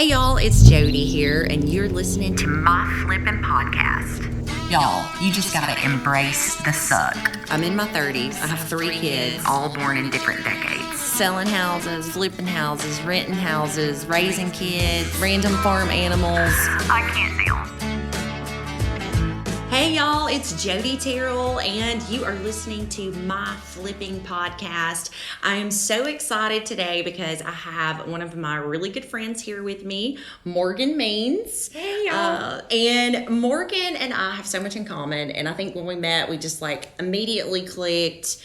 Hey y'all, it's Jodi here, and you're listening to my flippin' podcast. Y'all, you just gotta embrace the suck. I'm in my 30s. I have 3 kids, All born in different decades. selling houses, flipping houses, renting houses, raising kids, random farm animals. I can't deal. Hey y'all, it's Jodi Terrell, and you are listening to my flipping podcast. I am so excited today because I have one of my really good friends here with me, Morgan Means. Hey y'all. And Morgan and I have so much in common, and I think when we met, we just immediately clicked.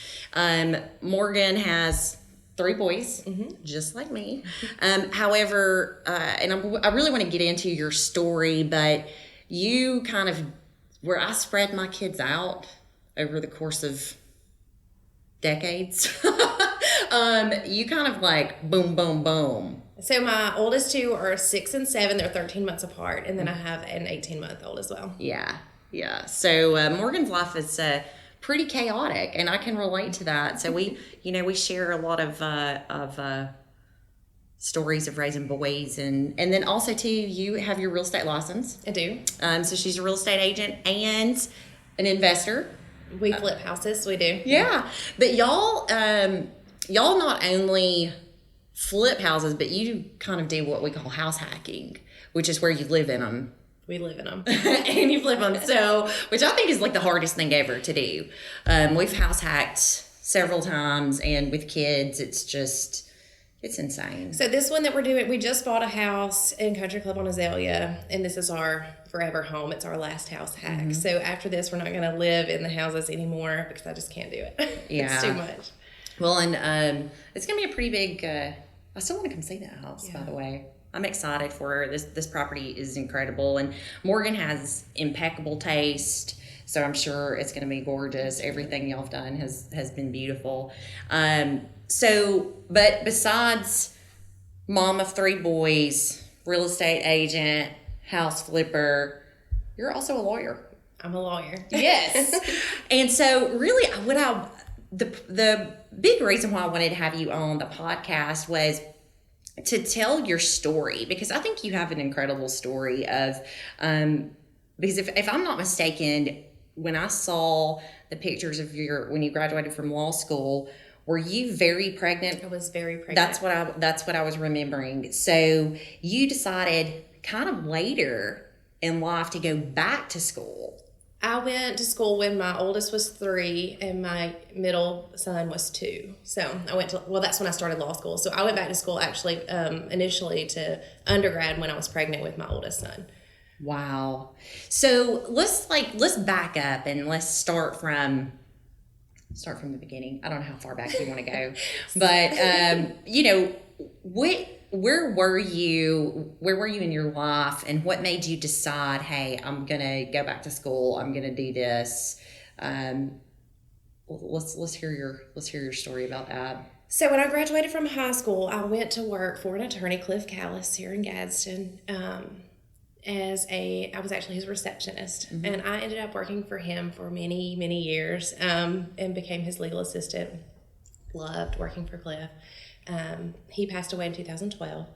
Morgan has 3 boys, just like me. However, and I really want to get into your story, but you kind of, where I spread my kids out over the course of decades, you kind of boom, boom, boom. So my oldest 2 are 6 and 7. They're 13 months apart. And then I have an 18-month-old as well. Yeah. So Morgan's life is pretty chaotic, and I can relate to that. So we share a lot of stories of raising boys, and then also too, you have your real estate license. I do. So she's a real estate agent and an investor. We flip houses. We do. Yeah, but y'all not only flip houses, but you kind of do what we call house hacking, which is where you live in them. We live in them. And you flip them. So, which I think is the hardest thing ever to do. We've house hacked several times, and with kids, it's insane. So this one that we're doing, we just bought a house in Country Club on Azalea, and this is our forever home. It's our last house hack. Mm-hmm. So after this, we're not going to live in the houses anymore because I just can't do it. Yeah. It's too much. Well, and it's going to be a pretty big, I still want to come see that house, by the way. I'm excited for her. This property is incredible, and Morgan has impeccable taste, so I'm sure it's going to be gorgeous. Everything y'all have done has been beautiful. But besides mom of 3 boys, real estate agent, house flipper, you're also a lawyer. I'm a lawyer. Yes. And so really the big reason why I wanted to have you on the podcast was to tell your story, because I think you have an incredible story of, because if I'm not mistaken, when I saw the pictures of when you graduated from law school, were you very pregnant? I was very pregnant. That's what I was remembering. So you decided kind of later in life to go back to school. I went to school when my oldest was 3 and my middle son was 2. So that's when I started law school. So I went back to school actually initially to undergrad when I was pregnant with my oldest son. Wow. So let's back up and let's start from the beginning. I don't know how far back you want to go, but where were you in your life, and what made you decide, hey, I'm gonna go back to school, I'm gonna do this? Let's hear your story about that. So when I graduated from high school, I went to work for an attorney, Cliff Callis, here in Gadsden. I was actually his receptionist, mm-hmm. and I ended up working for him for many, many years, and became his legal assistant. Loved working for Cliff. He passed away in 2012.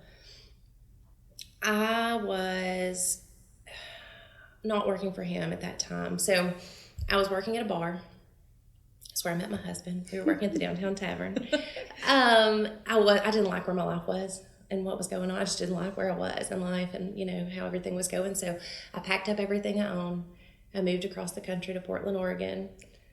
I was not working for him at that time, so I was working at a bar. That's where I met my husband. We were working at the Downtown Tavern. I didn't like where my life was and what was going on. I just didn't like where I was in life and, how everything was going. So I packed up everything I owned. I moved across the country to Portland, Oregon.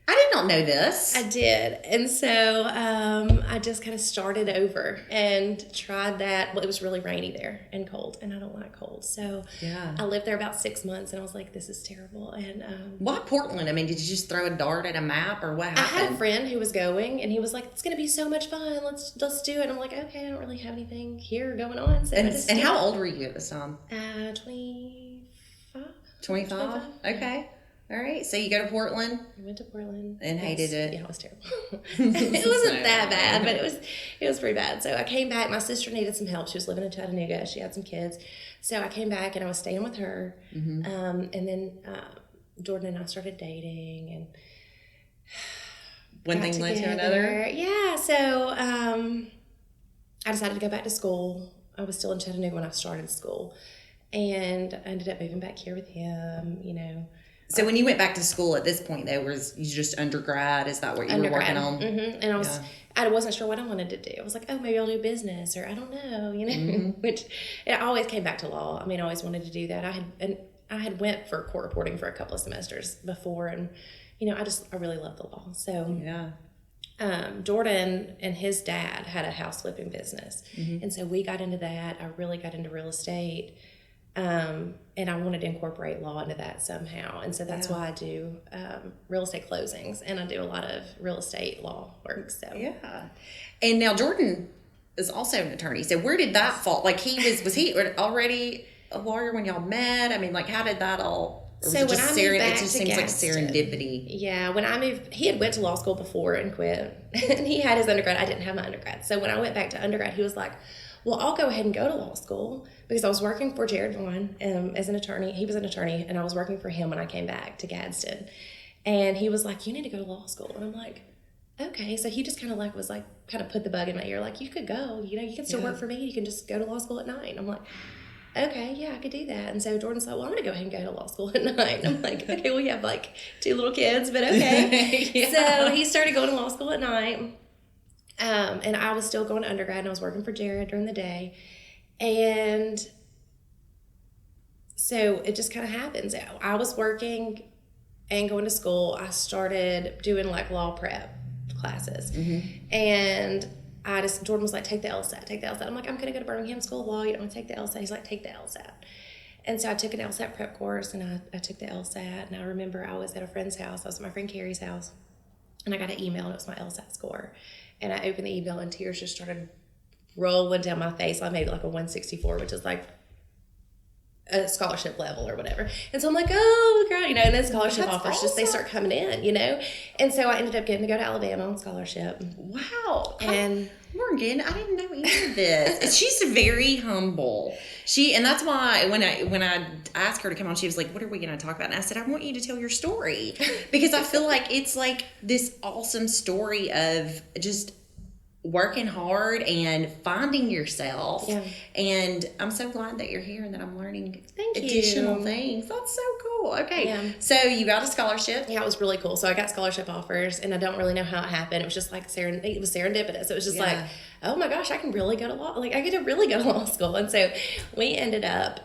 I did not know this. I did. And so I just kind of started over and tried that. Well, it was really rainy there and cold, and I don't like cold. So I lived there about 6 months, and I was like, this is terrible. And why Portland? I mean, did you just throw a dart at a map, or what happened? I had a friend who was going, and he was like, it's going to be so much fun. Let's do it. And I'm like, okay, I don't really have anything here going on. So and how old were you at this time? 25. 25? Okay. All right, so you go to Portland? I went to Portland. And hated it? Yeah, it was terrible. It wasn't that bad, but it was pretty bad. So I came back. My sister needed some help. She was living in Chattanooga. She had some kids. So I came back, and I was staying with her. Mm-hmm. And then Jordan and I started dating. And one thing led to another? Yeah, so I decided to go back to school. I was still in Chattanooga when I started school. And I ended up moving back here with him, you know. So when you went back to school at this point, though, was you just undergrad? Is that what you were working on? Mm-hmm. And I wasn't sure what I wanted to do. I was like, oh, maybe I'll do business, or I don't know, you know. Mm-hmm. Which it always came back to law. I mean, I always wanted to do that. I had went for court reporting for a couple of semesters before, and you know, I really love the law. So Jordan and his dad had a house flipping business, and so we got into that. I really got into real estate. And I wanted to incorporate law into that somehow. And so that's why I do real estate closings, and I do a lot of real estate law work. So yeah. And now Jordan is also an attorney. So where did that fall? Like was he already a lawyer when y'all met? I mean, like how did that all? So when I moved back it just to seems Gadsden, like serendipity. Yeah, when I moved, he had went to law school before and quit, and he had his undergrad. I didn't have my undergrad. So when I went back to undergrad, he was like, well, I'll go ahead and go to law school, because I was working for Jared Vaughn as an attorney. He was an attorney, and I was working for him when I came back to Gadsden. And he was like, you need to go to law school. And I'm like, okay. So he just kind of put the bug in my ear, like, you could go, you know, you can still work for me. You can just go to law school at night. I'm like, okay, yeah, I could do that. And so Jordan's like, well, I'm going to go ahead and go to law school at night. And I'm like, okay, well, you have like 2 little kids, but okay. So he started going to law school at night. And I was still going to undergrad, and I was working for Jared during the day. And so it just kind of happens. I was working and going to school. I started doing like law prep classes. Mm-hmm. And Jordan was like, take the LSAT, take the LSAT. I'm like, I'm going to go to Birmingham School of Law. You don't want to take the LSAT? He's like, take the LSAT. And so I took an LSAT prep course, and I took the LSAT. And I remember I was at a friend's house. I was at my friend Carrie's house. And I got an email, and it was my LSAT score. And I opened the email, and tears just started rolling down my face. I made like a 164, which is like a scholarship level or whatever. And so I'm like, oh, girl, you know, and then scholarship offers awesome. they start coming in, you know. And so I ended up getting to go to Alabama on scholarship. Wow. And Morgan, I didn't know any of this. She's very humble. And that's why when I asked her to come on, she was like, what are we going to talk about? And I said, I want you to tell your story, because I feel like it's like this awesome story of just working hard and finding yourself. Yeah. And I'm so glad that you're here and that I'm learning additional things. That's so cool. Okay. Yeah. So you got a scholarship. Yeah, it was really cool. So I got scholarship offers, and I don't really know how it happened. It was just like it was serendipitous. It was just like, oh my gosh, I can really go to law. Like I get to really go to law school. And so we ended up,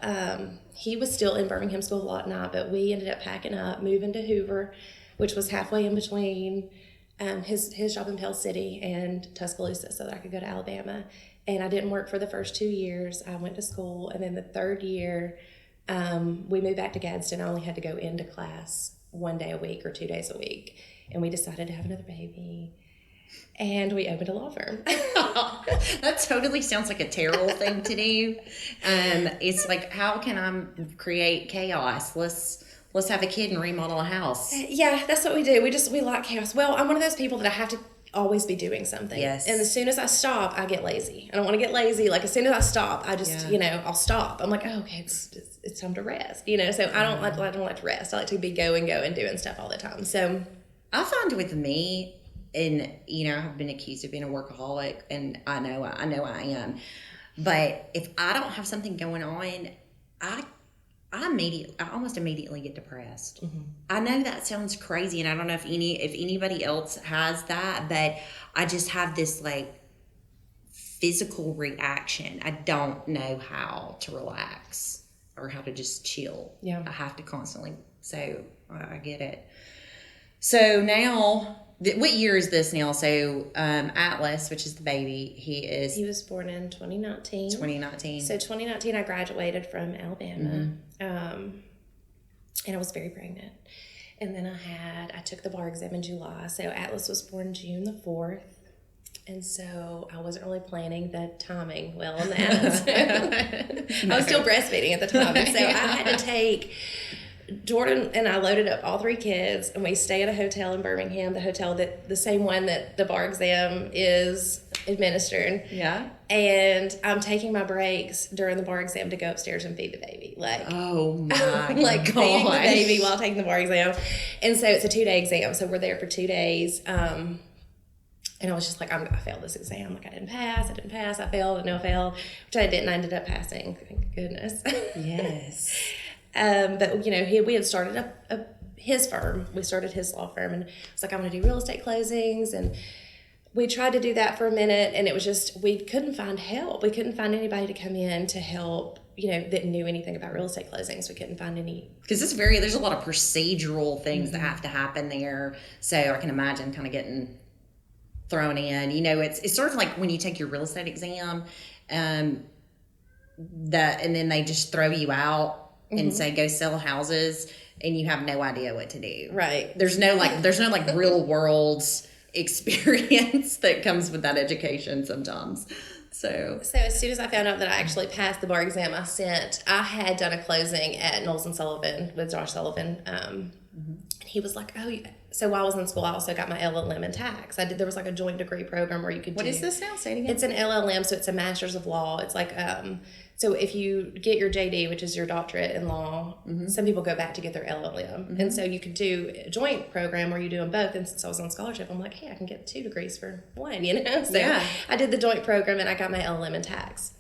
he was still in Birmingham School of Law at night, but we ended up packing up, moving to Hoover, which was halfway in between his job in Pell City and Tuscaloosa, so that I could go to Alabama. And I didn't work for the first 2 years. I went to school, and then the third year, we moved back to Gadsden. I only had to go into class 1 day a week or 2 days a week, and we decided to have another baby, and we opened a law firm. That totally sounds like a terrible thing to do. It's like, how can I create chaos? Let's have a kid and remodel a house. Yeah, that's what we do. We like chaos. Well, I'm one of those people that I have to always be doing something. Yes. And as soon as I stop, I get lazy. I don't want to get lazy. Like as soon as I stop, I just, I'll stop. I'm like, oh, okay, it's time to rest. You know, so I don't like to rest. I like to be going, doing stuff all the time. So I find with me, and I've been accused of being a workaholic, and I know I am. But if I don't have something going on, I almost immediately get depressed. Mm-hmm. I know that sounds crazy, and I don't know if anybody else has that, but I just have this like physical reaction. I don't know how to relax or how to just chill. Yeah, I have to constantly. So I get it. So now, what year is this now? So Atlas, which is the baby, he was born in 2019. 2019. So 2019, I graduated from Alabama, and I was very pregnant. And then I took the bar exam in July. So Atlas was born June the 4th. And so I wasn't really planning the timing well on that. So I was still breastfeeding at the time. And so I had to take Jordan and I loaded up all 3 kids, and we stay at a hotel in Birmingham, the same one that the bar exam is administered. Yeah. And I'm taking my breaks during the bar exam to go upstairs and feed the baby. Like, oh my like gosh. Feeding the baby while taking the bar exam. And so it's a 2-day exam. So we're there for 2 days. And I was just like, I failed this exam. Like, I didn't pass, I failed, and I failed, which I didn't. I ended up passing, thank goodness. Yes. But, you know, we had started his firm. We started his law firm, and it's like, I want to do real estate closings. And we tried to do that for a minute, and it was just, we couldn't find help. We couldn't find anybody to come in to help, you know, that knew anything about real estate closings. We couldn't find any. Because there's a lot of procedural things that have to happen there. So I can imagine kind of getting thrown in. You know, it's sort of like when you take your real estate exam, and then they just throw you out and say, go sell houses, and you have no idea what to do. Right. There's no real world experience that comes with that education sometimes. So as soon as I found out that I actually passed the bar exam, I had done a closing at Knowles and Sullivan with Josh Sullivan. And he was like, oh, so while I was in school, I also got my LLM in tax. There was like a joint degree program where you could What is this now? Say it again. It's an LLM, so it's a master's of law. It's like, so if you get your JD, which is your doctorate in law, some people go back to get their LLM. And so you could do a joint program where you do them both. And since I was on scholarship, I'm like, hey, I can get 2 degrees for 1, you know? So I did the joint program, and I got my LLM in tax.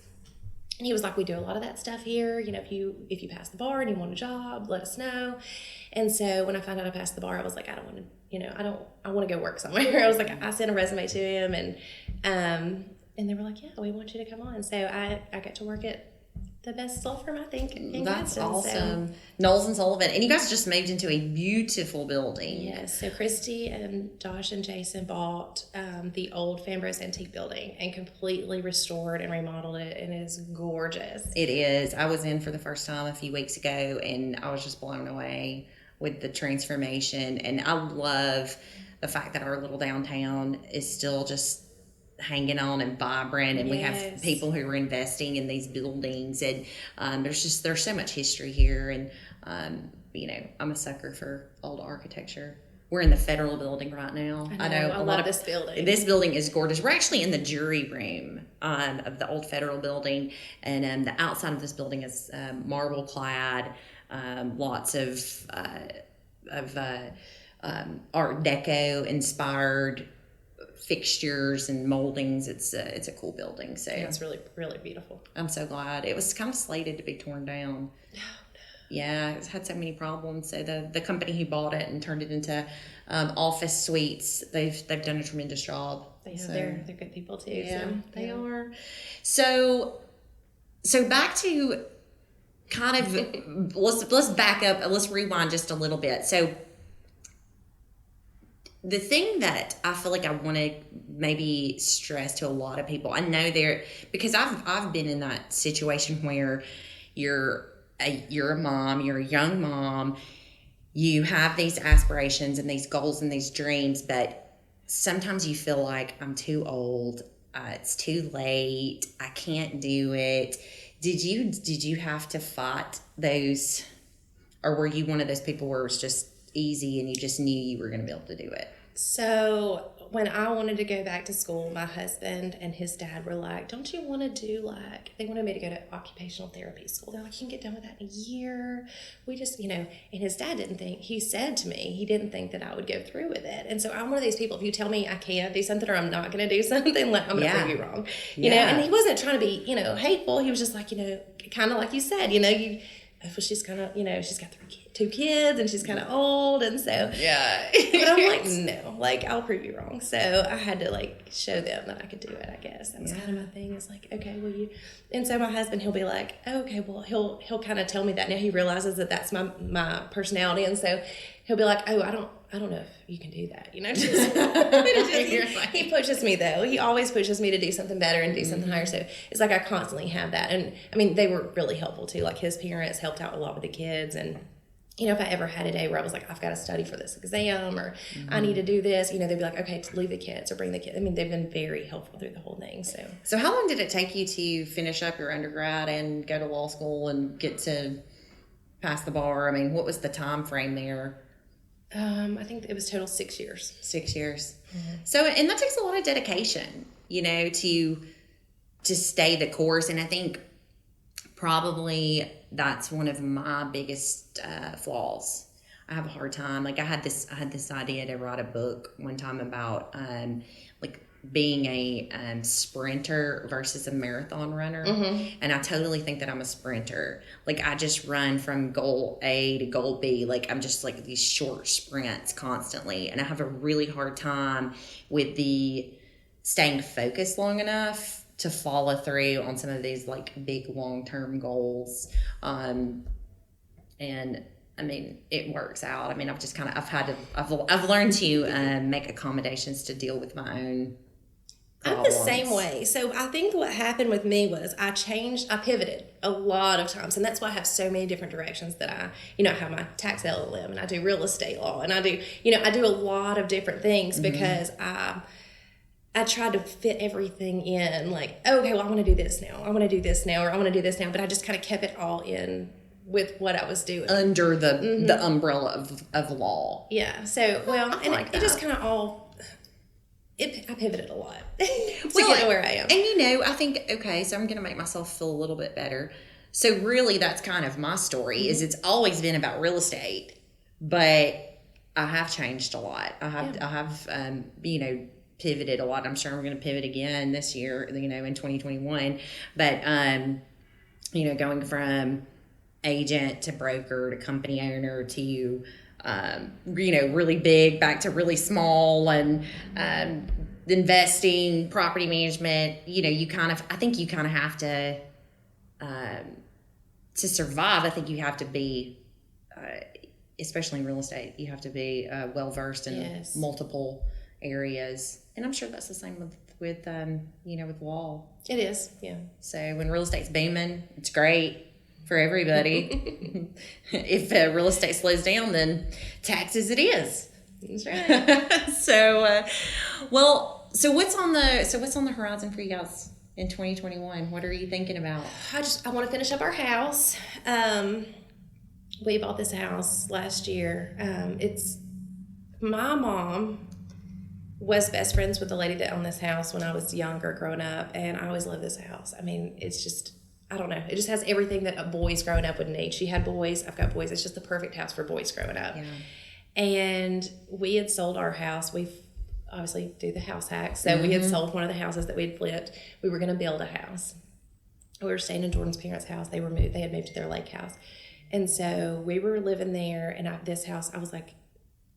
And he was like, we do a lot of that stuff here. You know, if you pass the bar and you want a job, let us know. And so when I found out I passed the bar, I was like, I don't want to, you know, I want to go work somewhere. I was like, I sent a resume to him, and they were like, yeah, we want you to come on. So I got to work at the best law firm, I think, in That's Gadsden. awesome. So. Knowles and Sullivan. And you guys just moved into a beautiful building. Yes. So Christy and Josh and Jason bought the old Fambros Antique building and completely restored and remodeled it, and it is gorgeous. It is. I was in for the first time a few weeks ago, and I was just blown away with the transformation. And I love the fact that our little downtown is still just hanging on and vibrant, and we have people who are investing in these buildings, and there's so much history here. And you know, I'm a sucker for old architecture. We're in the Federal Building right now. I know I love this building. This building is gorgeous. We're actually in the jury room of the old Federal Building, and the outside of this building is marble clad, lots of Art Deco inspired fixtures and moldings. It's a cool building. So yeah, it's really, really beautiful. I'm so glad. It was kind of slated to be torn down. No. Yeah, it's had so many problems. So the company who bought it and turned it into office suites, they've done a tremendous job. They're good people too. Yeah, so, they are. So back to kind of let's back up. Let's rewind just a little bit. So the thing that I feel like I want to maybe stress to a lot of people, I know because I've been in that situation where you're a mom, you're a young mom, you have these aspirations and these goals and these dreams, but sometimes you feel like I'm too old, it's too late, I can't do it. Did you have to fight those, or were you one of those people where it was just easy and you just knew you were going to be able to do it? So when I wanted to go back to school, my husband and his dad were like, don't you want to do they wanted me to go to occupational therapy school. They're like, you can get done with that in a year. We just, you know, and his dad he said to me, he didn't think that I would go through with it. And so I'm one of these people, if you tell me I can't do something or I'm not going to do something, like, I'm going to prove you wrong. You know, and he wasn't trying to be, you know, hateful. He was just like, you know, kind of like you said, you know, she's kind of, you know, she's got 2 kids and she's kind of old, and so but I'm like, no, like, I'll prove you wrong. So I had to like show them that I could do it. I guess that was kind of my thing. It's like, okay, well, and so my husband, he'll be like, oh, okay, well, he'll kind of tell me that now. He realizes that that's my personality, and so he'll be like, oh, I don't know if you can do that, you know. He pushes me though. He always pushes me to do something better and do something higher. So it's like I constantly have that. And I mean, they were really helpful too. Like his parents helped out a lot with the kids, and you know, if I ever had a day where I was like, I've got to study for this exam, or I need to do this, you know, they'd be like, okay, leave the kids or bring the kids. I mean, they've been very helpful through the whole thing. So how long did it take you to finish up your undergrad and go to law school and get to pass the bar? I mean, what was the time frame there? I think it was total 6 years. 6 years. Mm-hmm. So, and that takes a lot of dedication, you know, to stay the course. And I think probably that's one of my biggest flaws. I have a hard time. Like I had this idea to write a book one time about like being a sprinter versus a marathon runner. And I totally think that I'm a sprinter. Like, I just run from goal A to goal B. Like, I'm just like these short sprints constantly. And I have a really hard time with the staying focused long enough to follow through on some of these like big long-term goals. And I mean, it works out. I mean, I've just kind of, I've learned to make accommodations to deal with my own problems. I'm the same way. So I think what happened with me was I pivoted a lot of times. And that's why I have so many different directions that I have my tax LLM and I do real estate law and I do a lot of different things because I tried to fit everything in like, okay, well, I want to do this now. I want to do this now, or I want to do this now. But I just kind of kept it all in with what I was doing under the umbrella of law. Yeah. So, well, and like it just kind of all, I pivoted a lot to get to where I am. And I think, okay, so I'm going to make myself feel a little bit better. So really that's kind of my story is it's always been about real estate, but I have changed a lot. I have pivoted a lot. I'm sure I'm going to pivot again this year, in 2021, but, going from agent to broker to company owner to really big back to really small and investing, property management, I think you kind of have to survive. I think you have to be especially in real estate, you have to be well versed in multiple areas, and I'm sure that's the same with law. It is, yeah. So when real estate's booming, it's great for everybody. If real estate slows down, then taxes it is. That's right. So what's on the horizon for you guys in 2021? What are you thinking about? I want to finish up our house. We bought this house last year. It's my mom was best friends with the lady that owned this house when I was younger growing up, and I always loved this house. I mean, it's just, I don't know, it just has everything that a boys growing up would need. She had boys, I've got boys. It's just the perfect house for boys growing up. Yeah. And we had sold our house. We've obviously do the house hack. So we had sold one of the houses that we had flipped. We were going to build a house. We were staying in Jordan's parents' house. They had moved to their lake house. And so we were living there, and this house, I was like,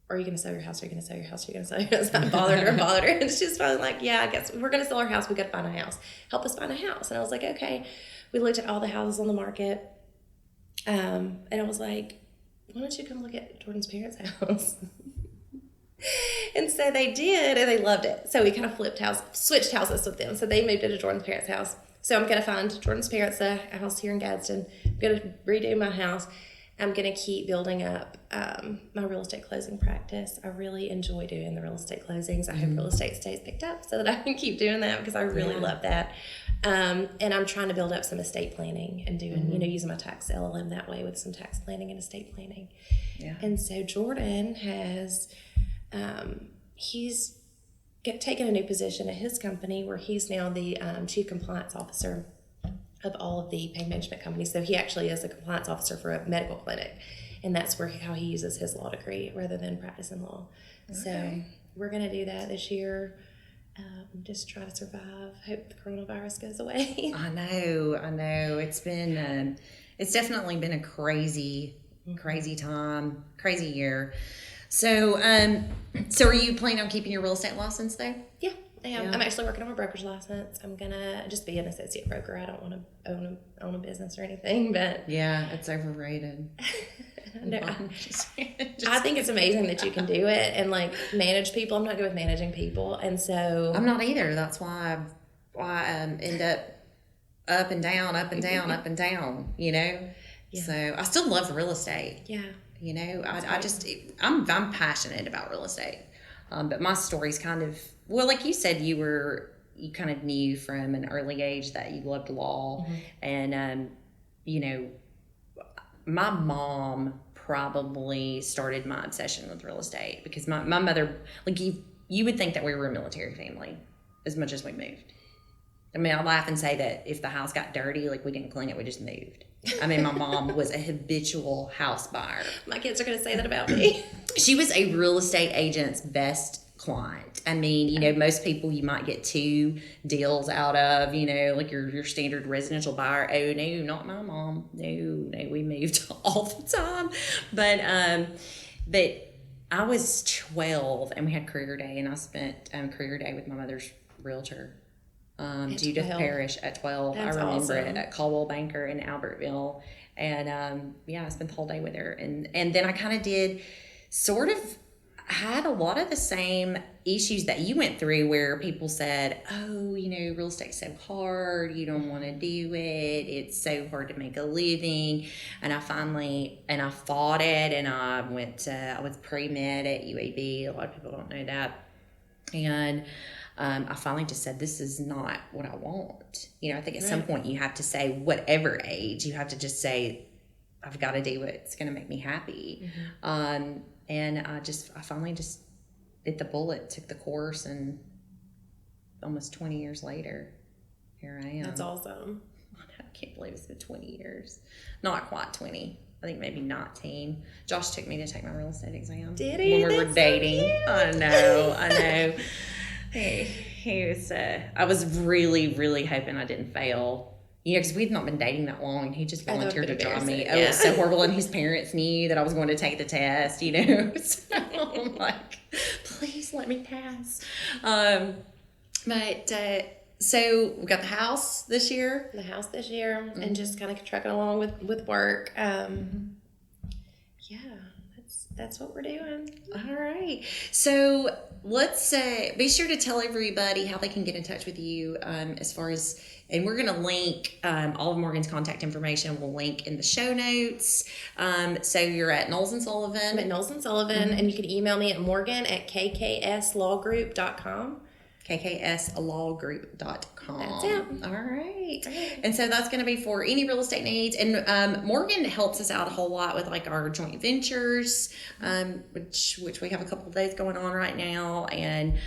are you going to sell your house? Are you going to sell your house? Are you going to sell your house? I bothered her. And she's finally like, yeah, I guess we're going to sell our house. We got to find a house. Help us find a house. And I was like, okay. We looked at all the houses on the market. And I was like, why don't you come look at Jordan's parents' house? And so they did, and they loved it. So we kind of switched houses with them. So they moved into Jordan's parents' house. So I'm going to find Jordan's parents a house here in Gadsden. I'm going to redo my house. I'm going to keep building up my real estate closing practice. I really enjoy doing the real estate closings. I hope real estate stays picked up so that I can keep doing that because I really love that. And I'm trying to build up some estate planning and doing, using my tax LLM that way with some tax planning and estate planning. Yeah. And so Jordan has, he's taken a new position at his company where he's now the chief compliance officer of all of the pain management companies. So he actually is a compliance officer for a medical clinic, and that's how he uses his law degree rather than practicing law. Okay. So we're going to do that this year. Just try to survive. Hope the coronavirus goes away. I know. It's been, it's definitely been a crazy time, crazy year. So are you planning on keeping your real estate license though? Yeah. I am. Yeah. I'm actually working on my broker's license. I'm gonna just be an associate broker. I don't want to own a business or anything, but yeah, it's overrated. No, I think it's amazing that you can do it and like manage people. I'm not good with managing people, and so I'm not either. That's why I end up and down, up and down, up and down. Yeah. So I still love real estate. Yeah. I'm passionate about real estate. But my story's kind of, well, like you said, you kind of knew from an early age that you loved law. And, my mom probably started my obsession with real estate because my mother, like you would think that we were a military family as much as we moved. I mean, I laugh and say that if the house got dirty, like we didn't clean it, we just moved. I mean, my mom was a habitual house buyer. My kids are going to say that about me. She was a real estate agent's best client. I mean, most people you might get 2 deals out of, like your standard residential buyer. Oh no, not my mom. No, we moved all the time. But I was 12 and we had career day, and I spent career day with my mother's realtor, Judith 12. Parrish, at 12. That's I remember awesome. it at Caldwell Banker in Albertville. And I spent the whole day with her. And then I kind of had a lot of the same issues that you went through, where people said, oh, real estate's so hard, you don't want to do it, it's so hard to make a living. And I fought it, and I was pre-med at UAB. A lot of people don't know that. And I finally just said, this is not what I want. I think at some point you have to say, whatever age, you have to just say, I've got to do what's going to make me happy. And I finally just bit the bullet, took the course, and almost 20 years later, here I am. That's awesome. I can't believe it's been 20 years. Not quite 20. I think maybe 19. Josh took me to take my real estate exam. Did he? When we were That's dating. So cute. I know. He was, I was really, really hoping I didn't fail. Because we'd not been dating that long, and he just volunteered to drive me. Yeah. Oh, it was so horrible, and his parents knew that I was going to take the test, So I'm like, please let me pass. So we got the house this year. And just kind of trucking along with work. That's what we're doing. All right. So let's be sure to tell everybody how they can get in touch with you as far as, and we're going to link all of Morgan's contact information. We'll link in the show notes. So you're at Knowles & Sullivan. I'm at Knowles & Sullivan, and you can email me at morgan@kkslawgroup.com. kkslawgroup.com. That's it. All right. And so that's going to be for any real estate needs. And Morgan helps us out a whole lot with like our joint ventures, which we have a couple of those going on right now. And,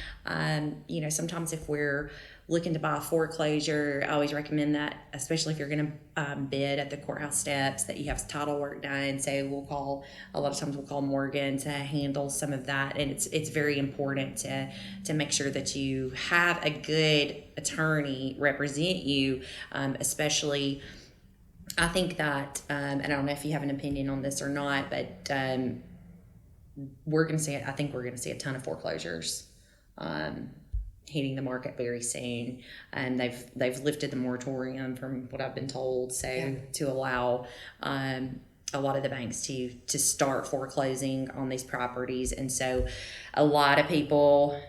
sometimes if we're looking to buy a foreclosure, I always recommend that, especially if you're going to bid at the courthouse steps, that you have title work done. So a lot of times we'll call Morgan to handle some of that. And it's very important to make sure that you have a good attorney represent you, especially, I think that, and I don't know if you have an opinion on this or not, but we're going to see a ton of foreclosures hitting the market very soon, and they've lifted the moratorium from what I've been told, to allow a lot of the banks to start foreclosing on these properties. And so a lot of people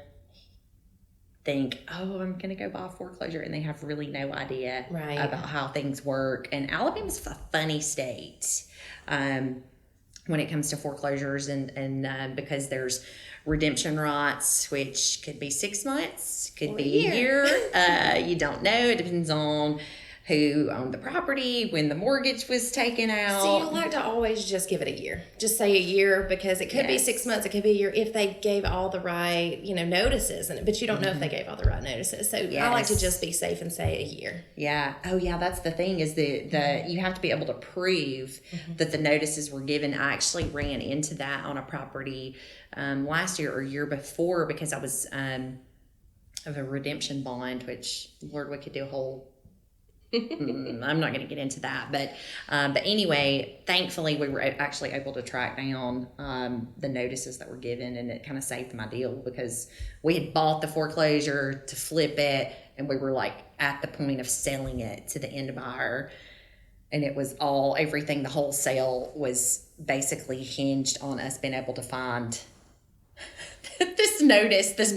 think, oh, I'm going to go buy a foreclosure, and they have really no idea about how things work. And Alabama's a funny state when it comes to foreclosures, and because there's redemption rights, which could be 6 months, could be a year. You don't know. It depends on who owned the property, when the mortgage was taken out. So you like to always just give it a year. Just say a year, because it could be 6 months, it could be a year if they gave all the right, notices, but you don't know if they gave all the right notices. So I like to just be safe and say a year. Yeah. Oh yeah, that's the thing, is the you have to be able to prove that the notices were given. I actually ran into that on a property last year or year before, because I was of a redemption bond, which, Lord, we could do a whole I'm not going to get into that, but anyway, thankfully we were actually able to track down the notices that were given, and it kind of saved my deal, because we had bought the foreclosure to flip it, and we were like at the point of selling it to the end buyer, and it was everything, the whole sale was basically hinged on us being able to find this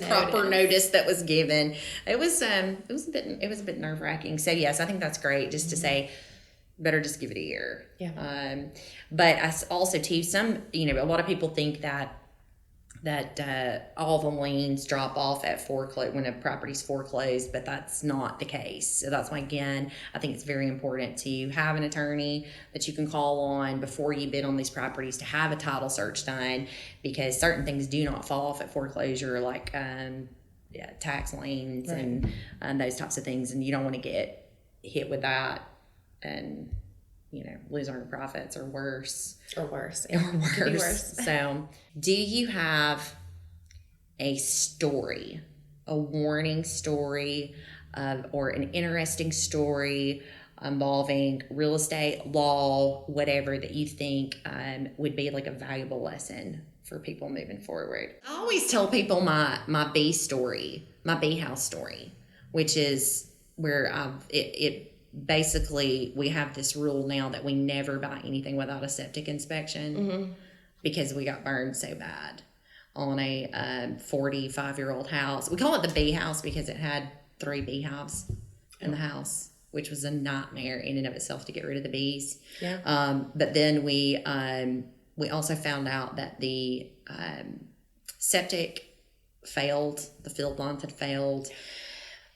proper notice that was given. It was a bit nerve-wracking. So yes, I think that's great, just to say, better just give it a year. Yeah. But I also too, a lot of people think that all the liens drop off at when a property's foreclosed, but that's not the case. So that's why, again, I think it's very important to have an attorney that you can call on before you bid on these properties, to have a title search done, because certain things do not fall off at foreclosure, like tax liens and those types of things, and you don't want to get hit with that and lose on your profits, or worse. Or worse. So do you have a story, a warning story, or an interesting story involving real estate, law, whatever that you think would be like a valuable lesson for people moving forward. I always tell people my bee story, my bee house story, which is where it basically, we have this rule now that we never buy anything without a septic inspection because we got burned so bad on a 45-year-old house. We call it the bee house because it had 3 beehives in the house, which was a nightmare in and of itself to get rid of the bees. Yeah. But then we also found out that the septic failed, the field lines had failed,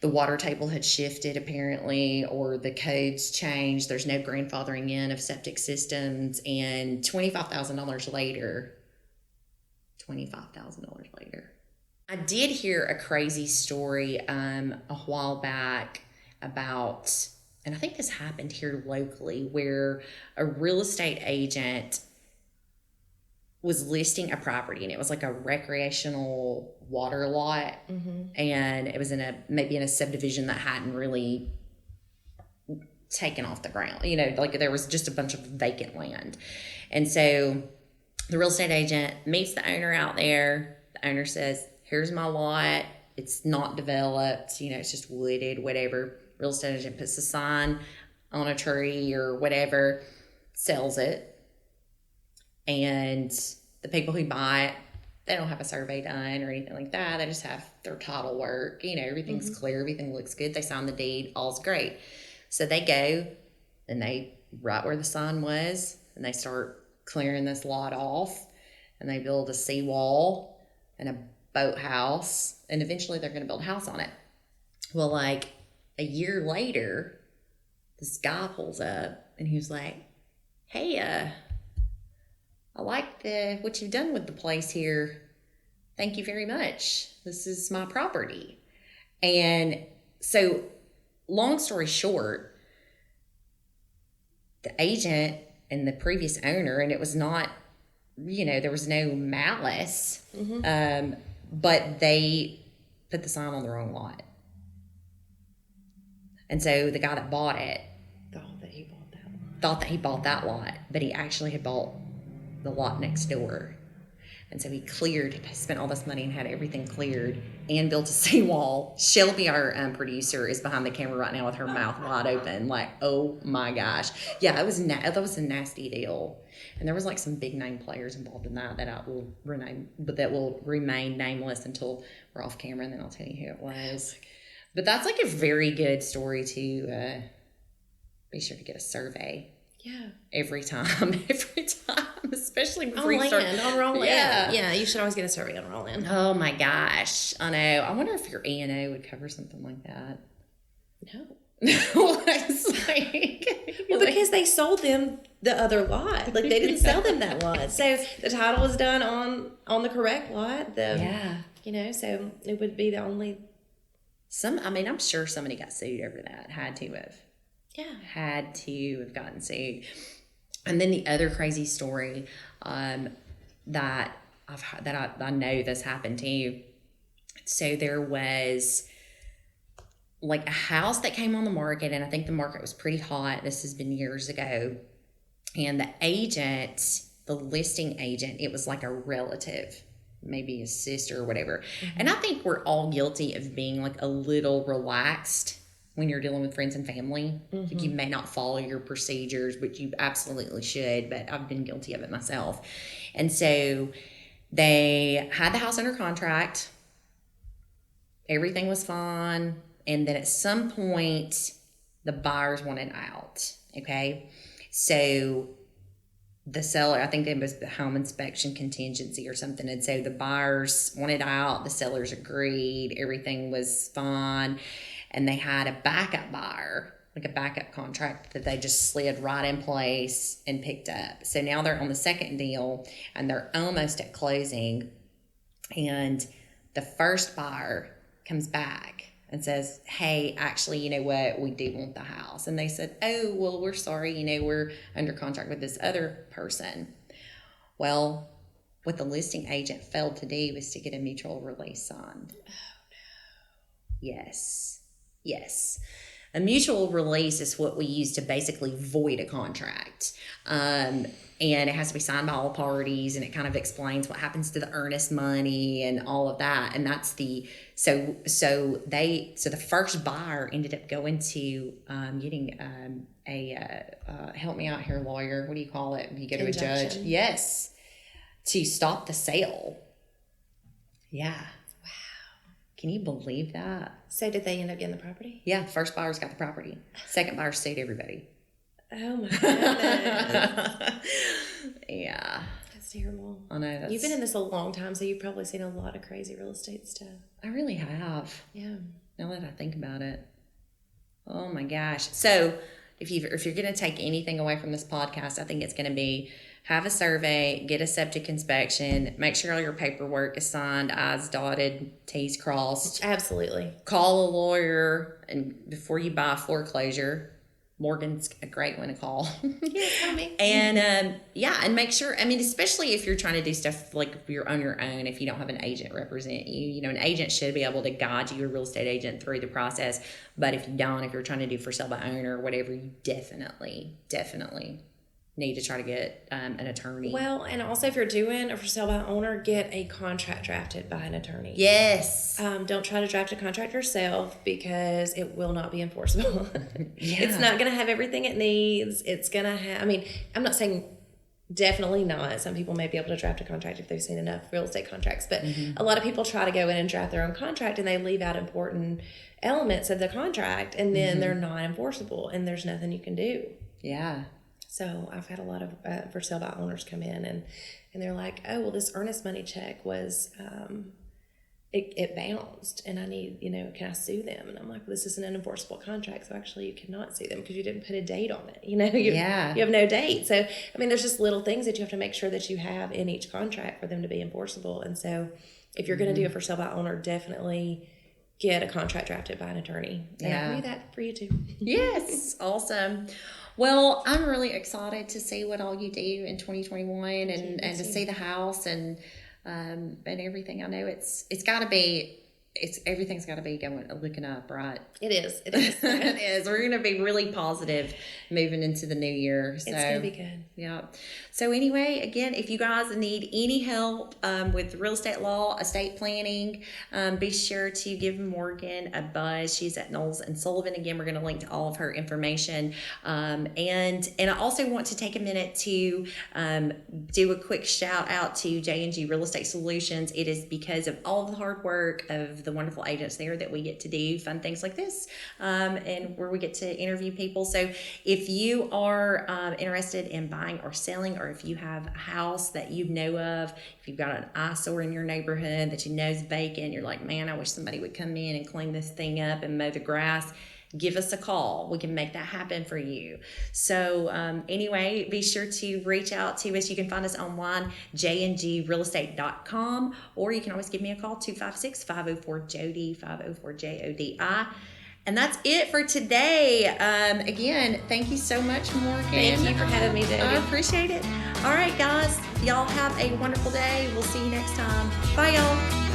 the water table had shifted apparently, or the codes changed. There's no grandfathering in of septic systems, and $25,000 later, I did hear a crazy story a while back about, and I think this happened here locally, where a real estate agent was listing a property, and it was like a recreational water lot, and it was maybe in a subdivision that hadn't really taken off the ground, like there was just a bunch of vacant land. And so the real estate agent meets the owner out there. The owner says, here's my lot, it's not developed, it's just wooded, whatever. Real estate agent puts a sign on a tree or whatever, sells it. And the people who buy it, they don't have a survey done or anything like that. They just have their title work. Everything's clear. Everything looks good. They sign the deed. All's great. So they go and they right where the sign was, and they start clearing this lot off, and they build a seawall and a boathouse, and eventually they're going to build a house on it. Well, like a year later, this guy pulls up and he was like, hey, I like what you've done with the place here. Thank you very much. This is my property. And so, long story short, the agent and the previous owner, and it was not, there was no malice, but they put the sign on the wrong lot. And so the guy that bought it thought that he bought that lot, but he actually had bought the lot next door. And so he spent all this money and had everything cleared and built a seawall. Shelby, our producer, is behind the camera right now with her mouth wide open, like, oh my gosh. Yeah, that was a nasty deal. And there was like some big name players involved in that will remain nameless until we're off camera, and then I'll tell you who it was. But that's like a very good story to be sure to get a survey. Yeah. Every time, especially before you start. On raw land. Yeah, you should always get a survey on raw land. Oh my gosh. I know. I wonder if your E&O would cover something like that. No. It's like, because they sold them the other lot. Like, they didn't sell them that lot. So the title was done on the correct lot. So it would be the only. I'm sure somebody got sued over that. Had to have gotten sued. And then the other crazy story that I know this happened to. So there was like a house that came on the market, and I think the market was pretty hot. This has been years ago. And the listing agent, it was like a relative, maybe a sister or whatever. And I think we're all guilty of being like a little relaxed when you're dealing with friends and family. Like, you may not follow your procedures, which you absolutely should, but I've been guilty of it myself. And so they had the house under contract. Everything was fine. And then at some point, the buyers wanted out. Okay. So the seller, I think it was the home inspection contingency or something. And so the buyers wanted out. The sellers agreed. Everything was fine. And they had a backup buyer, like a backup contract that they just slid right in place and picked up. So now they're on the second deal, and they're almost at closing. And the first buyer comes back and says, hey, actually, you know what? We do want the house. And they said, oh, well, we're sorry. We're under contract with this other person. Well, what the listing agent failed to do was to get a mutual release signed. Oh, no. Yes. A mutual release is what we use to basically void a contract. And it has to be signed by all parties, and it kind of explains what happens to the earnest money and all of that. And that's so the first buyer ended up going to getting help me out here, lawyer. What do you call it? You go to a judge. Yes. To stop the sale. Yeah. Wow. Can you believe that? So did they end up getting the property? Yeah, first buyers got the property. Second buyer sued everybody. Oh my goodness. Yeah. That's terrible. I know. You've been in this a long time, so you've probably seen a lot of crazy real estate stuff. I really have. Yeah. Now that I think about it. Oh my gosh. So if you're going to take anything away from this podcast, I think it's going to be have a survey, get a septic inspection, make sure all your paperwork is signed, I's dotted, T's crossed. Absolutely. Call a lawyer and before you buy a foreclosure. Morgan's a great one to call. Yeah, tell me. And and make sure, I mean, especially if you're trying to do stuff like you're on your own, if you don't have an agent represent you, an agent should be able to guide you, a real estate agent, through the process. But if you don't, if you're trying to do for sale by owner or whatever, you definitely need to try to get an attorney. Well, and also if you're doing a for sale by owner, get a contract drafted by an attorney. Yes. Don't try to draft a contract yourself because it will not be enforceable. Yeah. It's not going to have everything it needs. It's going to have, I'm not saying definitely not. Some people may be able to draft a contract if they've seen enough real estate contracts, but a lot of people try to go in and draft their own contract and they leave out important elements of the contract and then they're not enforceable and there's nothing you can do. Yeah. So I've had a lot of for sale by owners come in and they're like, oh, well, this earnest money check was, it bounced and I need, can I sue them? And I'm like, well, this isn't an enforceable contract. So actually you cannot sue them because you didn't put a date on it. You have no date. So, there's just little things that you have to make sure that you have in each contract for them to be enforceable. And so if you're going to do it for sale by owner, definitely get a contract drafted by an attorney. And I can do that for you too. Yes. Awesome. Well, I'm really excited to see what all you do in 2021 and to see the house and everything. I know everything's got to be looking up, right? It is. It is. We're going to be really positive moving into the new year. So, it's going to be good. Yeah. So anyway, again, if you guys need any help with real estate law, estate planning, be sure to give Morgan a buzz. She's at Knowles and Sullivan. Again, we're going to link to all of her information. And I also want to take a minute to do a quick shout out to J&G Real Estate Solutions. It is because of all the hard work of the wonderful agents there that we get to do fun things like this, and where we get to interview people. So if you are interested in buying or selling, or if you have a house that you know of, if you've got an eyesore in your neighborhood that you know is vacant, you're like, man, I wish somebody would come in and clean this thing up and mow the grass, give us a call. We can make that happen for you. So anyway, be sure to reach out to us. You can find us online, jngrealestate.com, or you can always give me a call, 256-504-JODI, 504-JODI. And that's it for today. Again, thank you so much, Morgan. Thank you for having me, Jodi. I appreciate it. All right, guys. Y'all have a wonderful day. We'll see you next time. Bye, y'all.